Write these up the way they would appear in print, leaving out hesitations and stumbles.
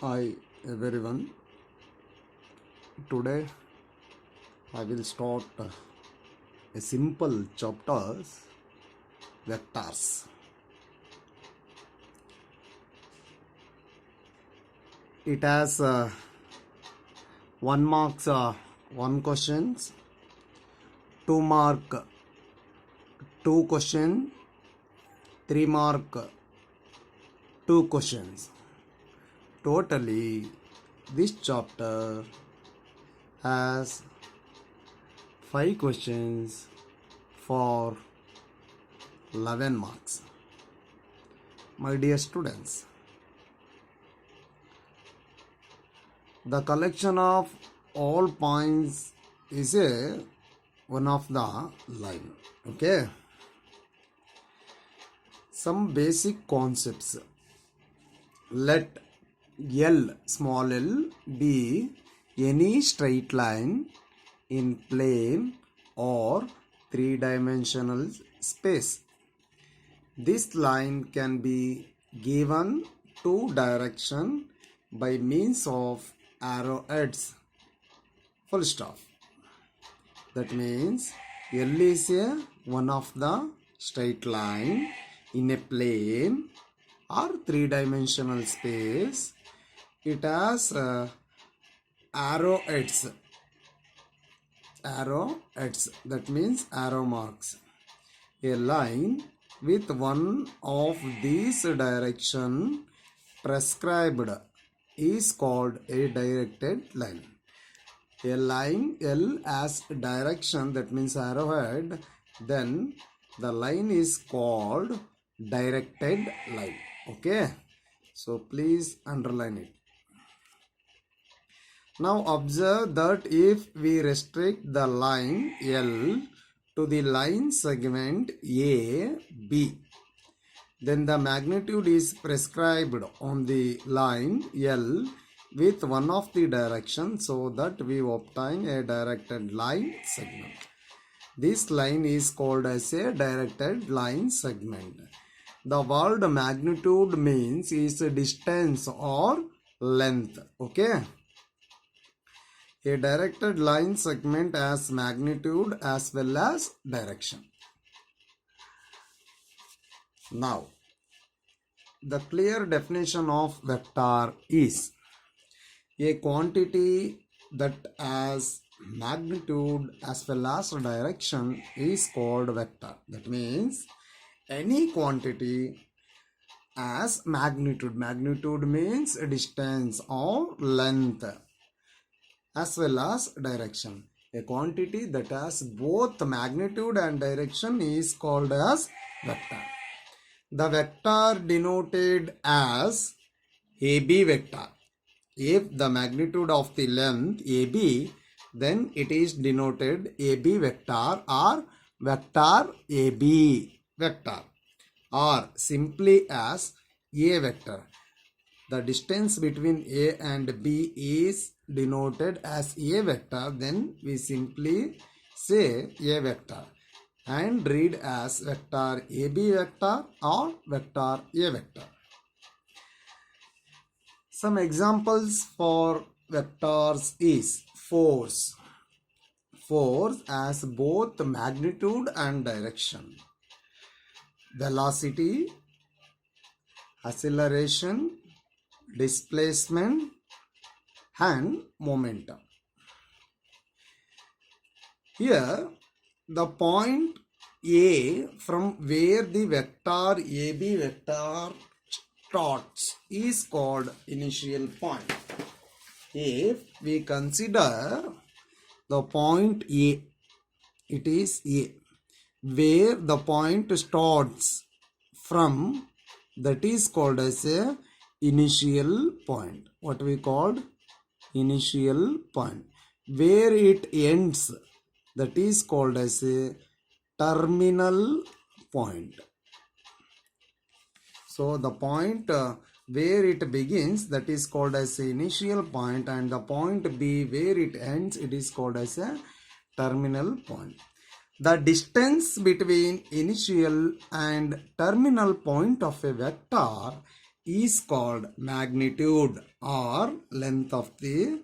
Hi everyone. Today I will start a simple chapters vectors. It has 1 marks 1 questions, 2 mark 2 question, 3 mark 2 questions. Totally this chapter has 5 questions for 11 marks. My dear students, the collection of all points is a one of the line. Okay, some basic concepts. Let L small l be any straight line in plane or three-dimensional space. This line can be given two direction by means of arrowheads. Full stop. That means L is a one of the straight line in a plane or three-dimensional space. It has arrowheads. Arrowheads, that means arrow marks. A line with one of these direction prescribed is called a directed line. A line L as direction, that means arrowhead, then the line is called directed line. Okay, so please underline it. Now observe that if we restrict the line L to the line segment AB, then the magnitude is prescribed on the line L with one of the directions so that we obtain a directed line segment. This line is called as a directed line segment. The word magnitude means is distance or length. Okay. A directed line segment has magnitude as well as direction. Now, the clear definition of vector is a quantity that has magnitude as well as direction is called vector. That means any quantity as magnitude. Magnitude means distance or length as well as direction. A quantity that has both magnitude and direction is called as vector. The vector denoted as AB vector. If the magnitude of the length AB, then it is denoted AB vector or vector AB vector, or simply as A vector. The distance between A and B is denoted as A vector, then we simply say A vector and read as vector AB vector or vector A vector. Some examples for vectors is force. Force has both magnitude and direction. Velocity, acceleration, displacement and momentum. Here the point A from where the vector AB vector starts is called initial point. If we consider the point A, it is A, where the point starts from, that is called as a initial point. What we called initial point. Where it ends, that is called as a terminal point. So the point where it begins, that is called as the initial point, and the point B where it ends, it is called as a terminal point. The distance between initial and terminal point of a vector is called magnitude or length of the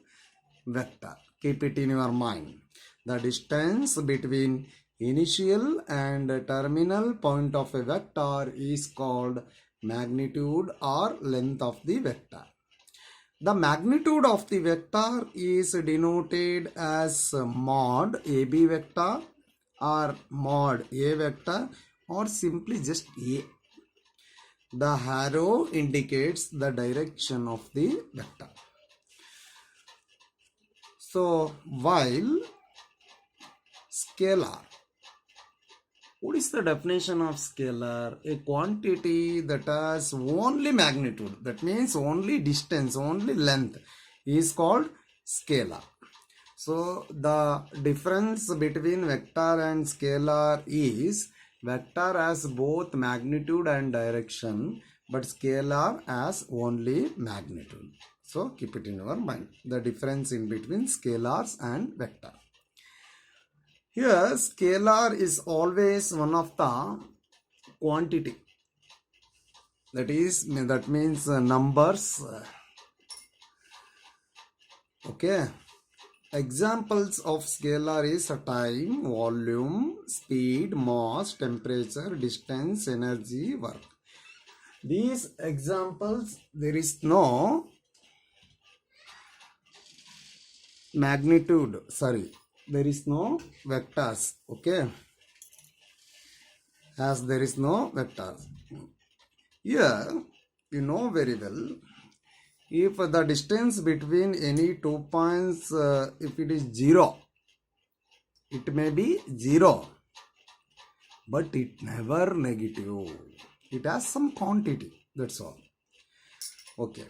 vector. Keep it in your mind. The distance between initial and terminal point of a vector is called magnitude or length of the vector. The magnitude of the vector is denoted as mod AB vector or mod A vector or simply just A. The arrow indicates the direction of the vector. So, while scalar, what is the definition of scalar? A quantity that has only magnitude, that means only distance, only length, is called scalar. So the difference between vector and scalar is vector has both magnitude and direction, but scalar has only magnitude. So keep it in your mind, the difference in between scalars and vector. Here scalar is always one of the quantity, that means numbers. Okay. Examples of scalar is time, volume, speed, mass, temperature, distance, energy, work. These examples, there is no magnitude, there is no vectors. Okay, as there is no vectors. Here, you know very well, if the distance between any 2 points, if it is 0, it may be 0, but it never negative. It has some quantity, that's all. Okay,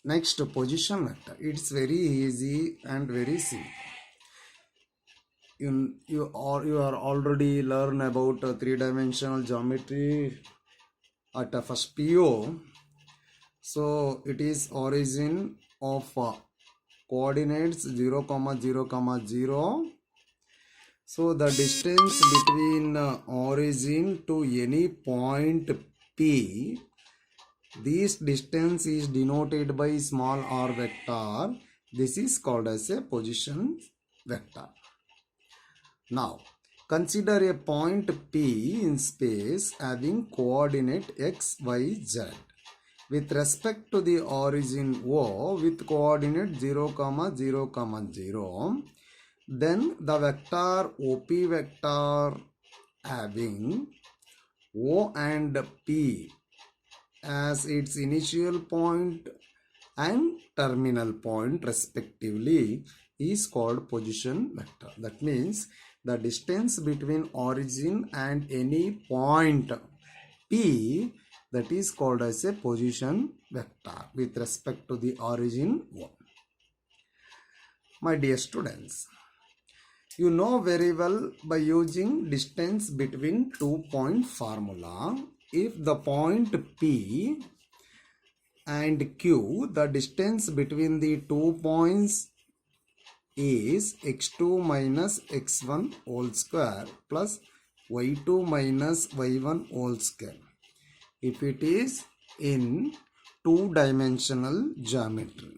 next, position vector. It's very easy and very simple. You are already learn about three-dimensional geometry at first PO. So it is origin of coordinates 0, 0, 0. So the distance between origin to any point P, this distance is denoted by small r vector. This is called as a position vector. Now consider a point P in space having coordinate x, y, z with respect to the origin O with coordinate 0, 0, 0. Then the vector OP vector having O and P as its initial point and terminal point respectively is called position vector. That means the distance between origin and any point P, that is called as a position vector with respect to the origin O. My dear students, you know very well by using distance between 2 point formula, if the point P and Q, the distance between the 2 points is x2 minus x1 whole square plus y2 minus y1 whole square, if it is in two-dimensional geometry.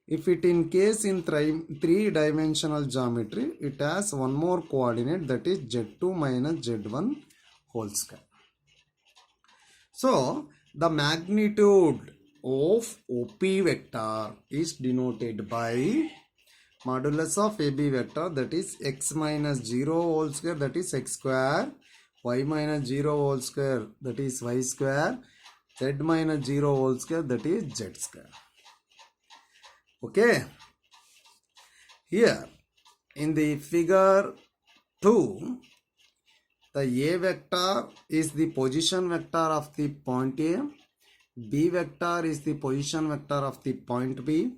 If it in case in three-dimensional geometry, it has one more coordinate, that is z2 minus z1 whole square. So the magnitude of OP vector is denoted by modulus of AB vector, that is x minus 0 whole square, that is x square, y minus 0 whole square, that is y square, z minus 0 whole square, that is z square. Okay. Here in the figure 2, the A vector is the position vector of the point A, B vector is the position vector of the point B,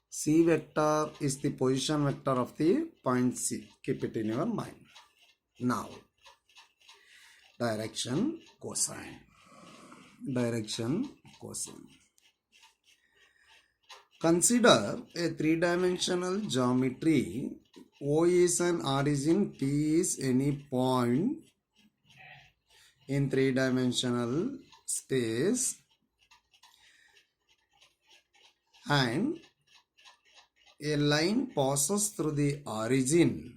C vector is the position vector of the point C. Keep it in your mind. Now, direction, cosine. Direction, cosine. Consider a three-dimensional geometry. O is an origin, P is any point in three-dimensional space. and a line passes through the origin,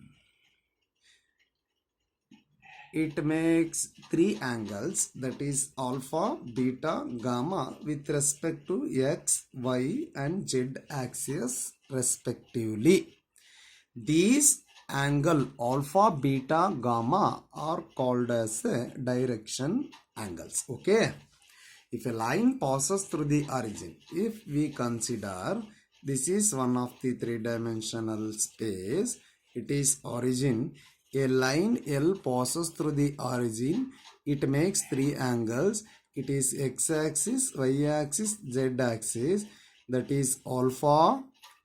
it makes three angles, that is alpha, beta, gamma, with respect to x, y and z axis respectively. These angle alpha, beta, gamma are called as direction angles. Okay. If a line passes through the origin, if we consider this is one of the three-dimensional space, it is origin. A line L passes through the origin, it makes three angles. It is x-axis, y-axis, z-axis, that is alpha,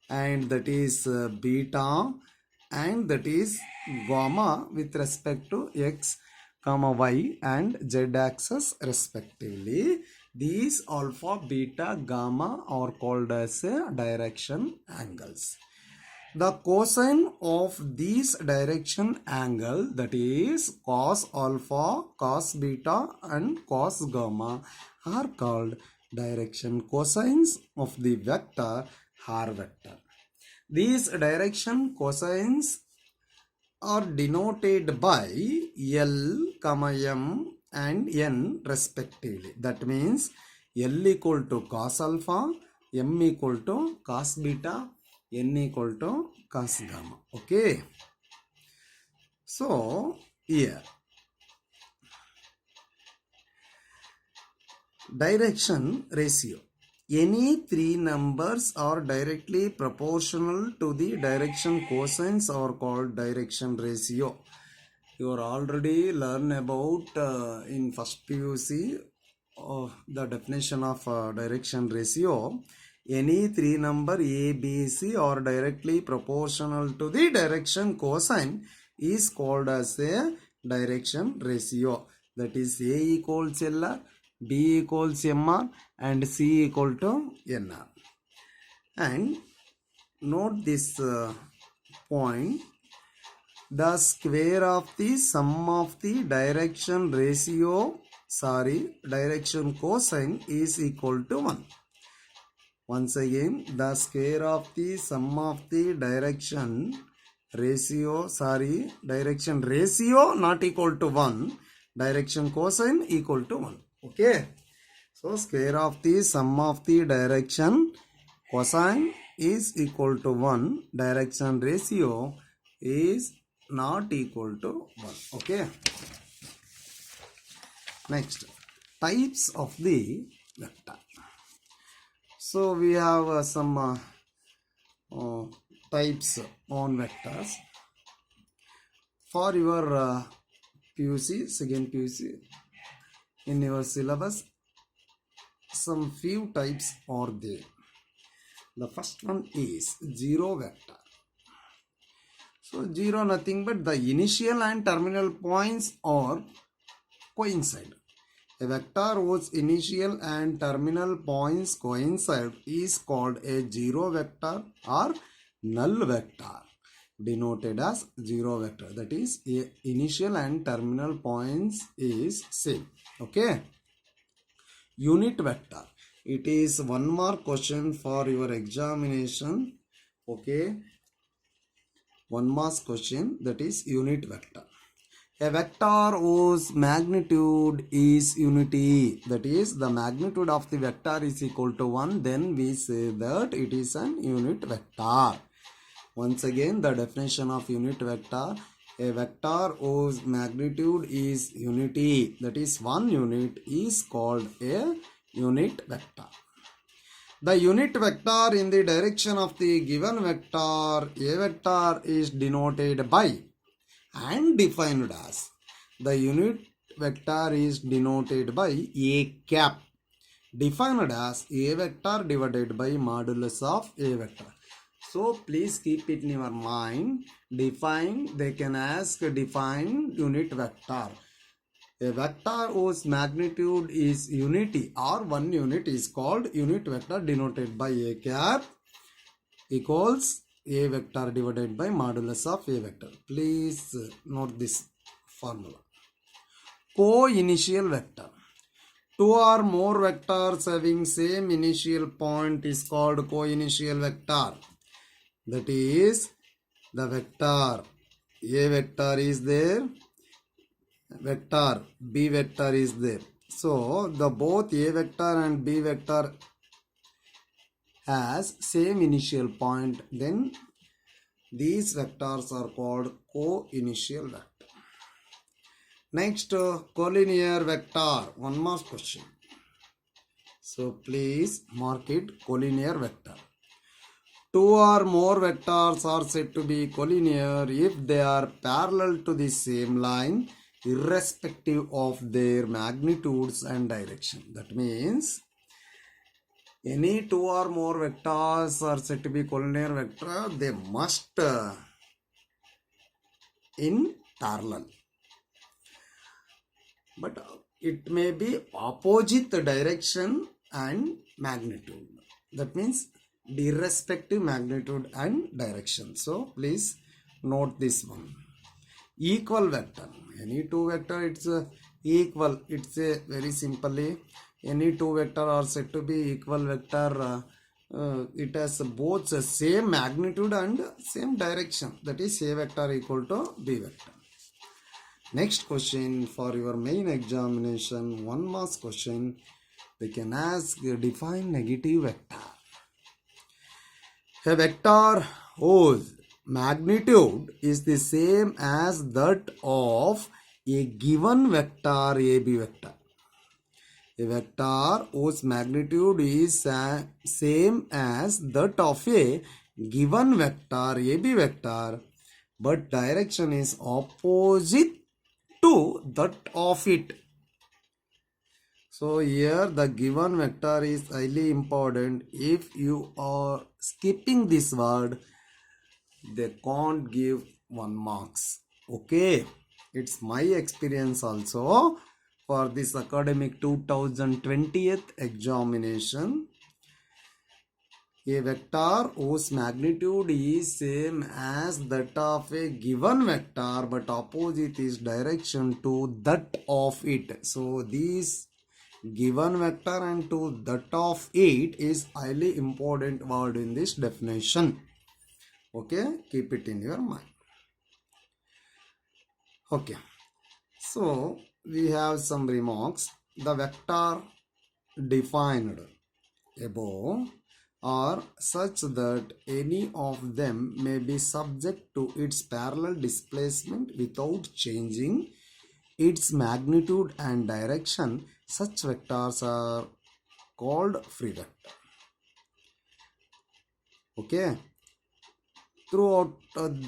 and that is beta, and that is gamma with respect to x, comma y and z axis respectively. These alpha, beta, gamma are called as direction angles. The cosine of these direction angle, that is cos alpha, cos beta and cos gamma, are called direction cosines of the vector r vector. These direction cosines are denoted by L, M and N respectively. That means L equal to cos alpha, M equal to cos beta, N equal to cos gamma. Okay. So here direction ratio. Any three numbers are directly proportional to the direction cosines are called direction ratio. You are already learned about in first PUC the definition of direction ratio. Any three number A, B, C are directly proportional to the direction cosine is called as a direction ratio. That is A equals LR, B equals MR and C equal to NR. And note this point. The square of the sum of the direction cosine is equal to 1. Once again, the square of the sum of the direction ratio not equal to 1, direction cosine equal to 1. Okay. So square of the sum of the direction cosine is equal to 1, direction ratio is not equal to 1. Okay. Next, types of the vector. So we have some types on vectors. For your PUC, second PUC, in your syllabus, some few types are there. The first one is zero vector. So zero nothing but the initial and terminal points are coincide. A vector whose initial and terminal points coincide is called a zero vector or null vector, denoted as zero vector. That is, a initial and terminal points is same. Okay. Unit vector. It is one more question for your examination. Okay. One more question, that is unit vector. A vector whose magnitude is unity, that is the magnitude of the vector is equal to 1, then we say that it is an unit vector. Once again, the definition of unit vector. A vector whose magnitude is unity, that is 1 unit, is called a unit vector. The unit vector in the direction of the given vector, a vector, is denoted by and defined as. The unit vector is denoted by a cap, defined as a vector divided by modulus of a vector. So please keep it in your mind. Define, they can ask define unit vector. A vector whose magnitude is unity or 1 unit is called unit vector, denoted by a cap equals a vector divided by modulus of a vector. Please note this formula. Co-initial vector. two or more vectors having same initial point is called co-initial vector. That is, the vector A vector is there, vector B vector is there. So the both A vector and B vector has same initial point, then these vectors are called co-initial vector. Next, collinear vector. One more question. So please mark it, collinear vector. Two or more vectors are said to be collinear if they are parallel to the same line irrespective of their magnitudes and direction. That means any two or more vectors are said to be collinear vector, they must in parallel. But it may be opposite direction and magnitude. That means irrespective magnitude and direction. So please note this one. Equal vector. Any two vector, it's equal. It's a very simply, any two vector are said to be equal vector. It has both the same magnitude and same direction. That is A vector equal to B vector. Next question for your main examination, one mark question. We can ask, define negative vector. A vector whose magnitude is the same as that of a given vector AB vector. A vector whose magnitude is same as that of a given vector AB vector, but direction is opposite to that of it. So here the given vector is highly important. If you are skipping this word, they can't give 1 marks. Okay, it's my experience also for this academic 2020th examination. A vector whose magnitude is same as that of a given vector but opposite is direction to that of it. So this given vector and to that of it is highly important word in this definition. Okay, keep it in your mind. Okay, so we have some remarks. The vector defined above are such that any of them may be subject to its parallel displacement without changing its magnitude and direction. Such vectors are called free vector. Okay. Throughout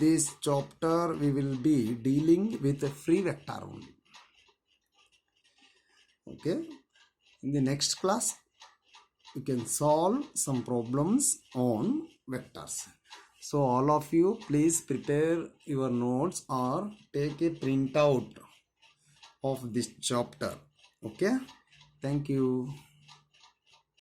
this chapter, we will be dealing with a free vector only. Okay. In the next class, we can solve some problems on vectors. So all of you, please prepare your notes or take a printout of this chapter. Okay. Thank you.